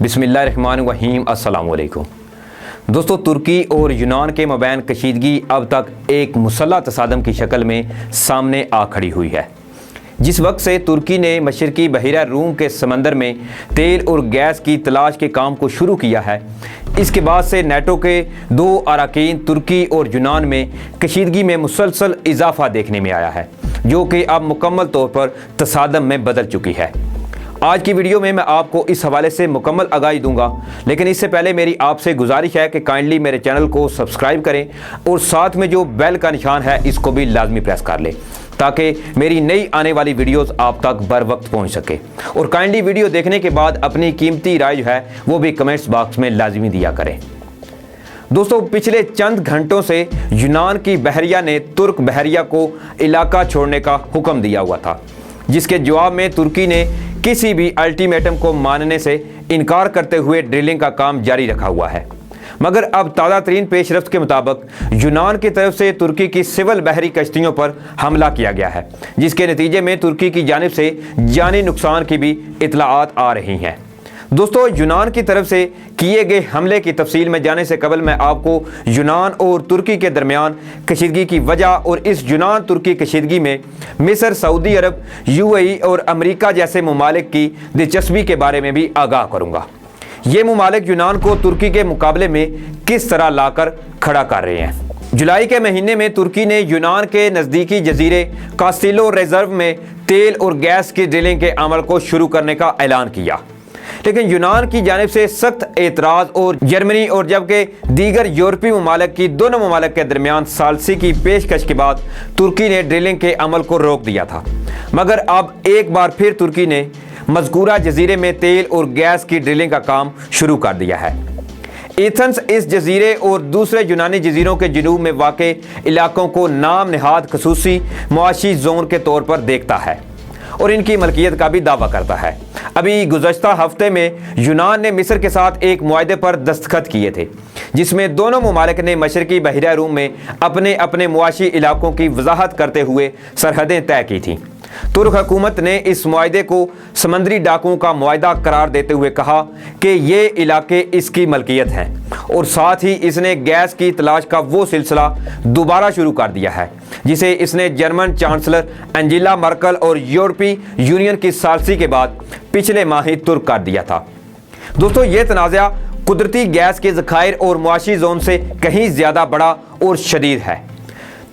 بسم اللہ الرحمن الرحیم۔ السلام علیکم دوستو، ترکی اور یونان کے مابین کشیدگی اب تک ایک مسلح تصادم کی شکل میں سامنے آ کھڑی ہوئی ہے۔ جس وقت سے ترکی نے مشرقی بحیرہ روم کے سمندر میں تیل اور گیس کی تلاش کے کام کو شروع کیا ہے، اس کے بعد سے نیٹو کے دو اراکین ترکی اور یونان میں کشیدگی میں مسلسل اضافہ دیکھنے میں آیا ہے، جو کہ اب مکمل طور پر تصادم میں بدل چکی ہے۔ آج کی ویڈیو میں آپ کو اس حوالے سے مکمل آگاہی دوں گا، لیکن اس سے پہلے میری آپ سے گزارش ہے کہ کائنڈلی میرے چینل کو سبسکرائب کریں اور ساتھ میں جو بیل کا نشان ہے اس کو بھی لازمی پریس کر لیں تاکہ میری نئی آنے والی ویڈیوز آپ تک بر وقت پہنچ سکے۔ اور کائنڈلی ویڈیو دیکھنے کے بعد اپنی قیمتی رائے جو ہے وہ بھی کمنٹس باکس میں لازمی دیا کریں۔ دوستو، پچھلے چند گھنٹوں سے یونان کی بحریہ نے ترک بحریہ کو علاقہ چھوڑنے کا حکم دیا ہوا تھا، جس کے جواب میں ترکی نے کسی بھی الٹیمیٹم کو ماننے سے انکار کرتے ہوئے ڈرلنگ کا کام جاری رکھا ہوا ہے۔ مگر اب تازہ ترین پیش رفت کے مطابق یونان کی طرف سے ترکی کی سول بحری کشتیوں پر حملہ کیا گیا ہے، جس کے نتیجے میں ترکی کی جانب سے جانی نقصان کی بھی اطلاعات آ رہی ہیں۔ دوستو، یونان کی طرف سے کیے گئے حملے کی تفصیل میں جانے سے قبل میں آپ کو یونان اور ترکی کے درمیان کشیدگی کی وجہ اور اس یونان ترکی کشیدگی میں مصر، سعودی عرب، UAE اور امریکہ جیسے ممالک کی دلچسپی کے بارے میں بھی آگاہ کروں گا۔ یہ ممالک یونان کو ترکی کے مقابلے میں کس طرح لا کر کھڑا کر رہے ہیں۔ جولائی کے مہینے میں ترکی نے یونان کے نزدیکی جزیرے کاستیلو ریزرو میں تیل اور گیس کی ڈرلنگ کے عمل کو شروع کرنے کا اعلان کیا، لیکن یونان کی جانب سے سخت اعتراض اور جرمنی اور جبکہ دیگر یورپی ممالک کی دونوں ممالک کے درمیان ثالثی کی پیشکش کے بعد ترکی نے ڈرلنگ کے عمل کو روک دیا تھا۔ مگر اب ایک بار پھر ترکی نے مذکورہ جزیرے میں تیل اور گیس کی ڈرلنگ کا کام شروع کر دیا ہے۔ ایتھنز اس جزیرے اور دوسرے یونانی جزیروں کے جنوب میں واقع علاقوں کو نام نہاد خصوصی معاشی زون کے طور پر دیکھتا ہے اور ان کی ملکیت کا بھی دعویٰ کرتا ہے۔ ابھی گزشتہ ہفتے میں یونان نے مصر کے ساتھ ایک معاہدے پر دستخط کیے تھے، جس میں دونوں ممالک نے مشرقی بحیرہ روم میں اپنے اپنے معاشی علاقوں کی وضاحت کرتے ہوئے سرحدیں طے کی تھیں۔ ترک حکومت نے اس معاہدے کو سمندری ڈاکوؤں کا معاہدہ قرار دیتے ہوئے کہا کہ یہ علاقے اس کی ملکیت ہیں، اور ساتھ ہی اس نے گیس کی تلاش کا وہ سلسلہ دوبارہ شروع کر دیا ہے جسے اس نے جرمن چانسلر انجیلا مرکل اور یورپی یونین کی ثالثی کے بعد پچھلے ماہ ہی ترک کر دیا تھا۔ دوستو، یہ تنازع قدرتی گیس کے ذخائر اور معاشی زون سے کہیں زیادہ بڑا اور شدید ہے۔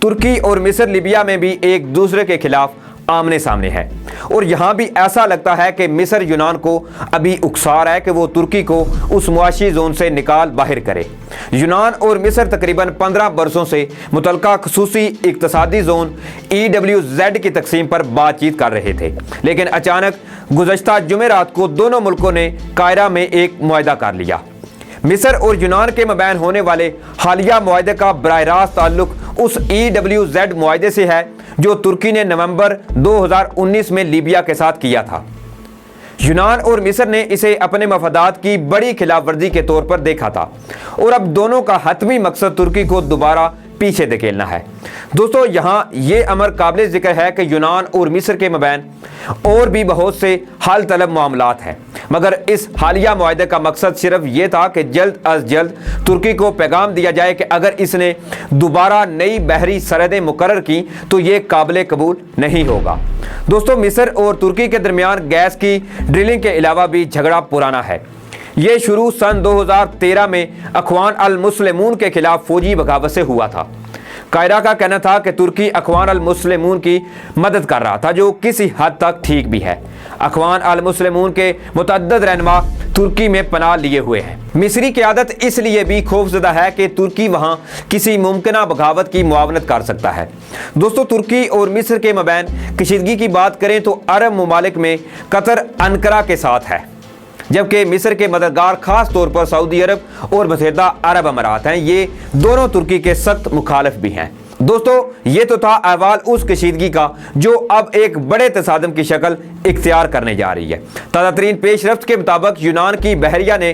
ترکی اور مصر لیبیا میں بھی ایک دوسرے کے خلاف آمنے سامنے ہے، اور یہاں بھی ایسا لگتا ہے کہ مصر یونان کو ابھی اکسا رہا ہے کہ وہ ترکی کو اس معاشی زون سے نکال باہر کرے۔ یونان اور مصر تقریباً 15 برسوں سے متعلقہ خصوصی اقتصادی زون EWZ کی تقسیم پر بات چیت کر رہے تھے، لیکن اچانک گزشتہ جمعرات کو دونوں ملکوں نے قاہرہ میں ایک معاہدہ کر لیا۔ مصر اور یونان کے مابین ہونے والے حالیہ معاہدے کا براہ راست تعلق اس EWZ معاہدے سے ہے جو ترکی نے نومبر 2019 میں لیبیا کے ساتھ کیا تھا۔ یونان اور مصر نے اسے اپنے مفادات کی بڑی خلاف ورزی کے طور پر دیکھا تھا، اور اب دونوں کا حتمی مقصد ترکی کو دوبارہ پیچھے دھکیلنا ہے۔ دوستو، یہاں یہ امر قابل ذکر ہے کہ یونان اور مصر کے مابین اور بھی بہت سے حل طلب معاملات ہیں، مگر اس حالیہ معاہدے کا مقصد صرف یہ تھا کہ جلد از جلد ترکی کو پیغام دیا جائے کہ اگر اس نے دوبارہ نئی بحری سرحدیں مقرر کی تو یہ قابل قبول نہیں ہوگا۔ دوستو، مصر اور ترکی کے درمیان گیس کی ڈرلنگ کے علاوہ بھی جھگڑا پرانا ہے۔ یہ شروع سن 2013 میں اخوان المسلمون کے خلاف فوجی بغاوت سے ہوا تھا۔ قاہرہ کا کہنا تھا کہ ترکی اخوان المسلمون کی مدد کر رہا تھا، جو کسی حد تک ٹھیک بھی ہے۔ اخوان المسلمون کے متعدد رہنما ترکی میں پناہ لیے ہوئے ہیں۔ مصری قیادت اس لیے بھی خوفزدہ ہے کہ ترکی وہاں کسی ممکنہ بغاوت کی معاونت کر سکتا ہے۔ دوستو، ترکی اور مصر کے مابین کشیدگی کی بات کریں تو عرب ممالک میں قطر انقرہ کے ساتھ ہے، جبکہ مصر کے مددگار خاص طور پر سعودی عرب اور متحدہ عرب امارات ہیں۔ یہ دونوں ترکی کے سخت مخالف بھی ہیں۔ دوستو، یہ تو تھا احوال اس کشیدگی کا جو اب ایک بڑے تصادم کی شکل اختیار کرنے جا رہی ہے۔ تازہ ترین پیش رفت کے مطابق یونان کی بحریہ نے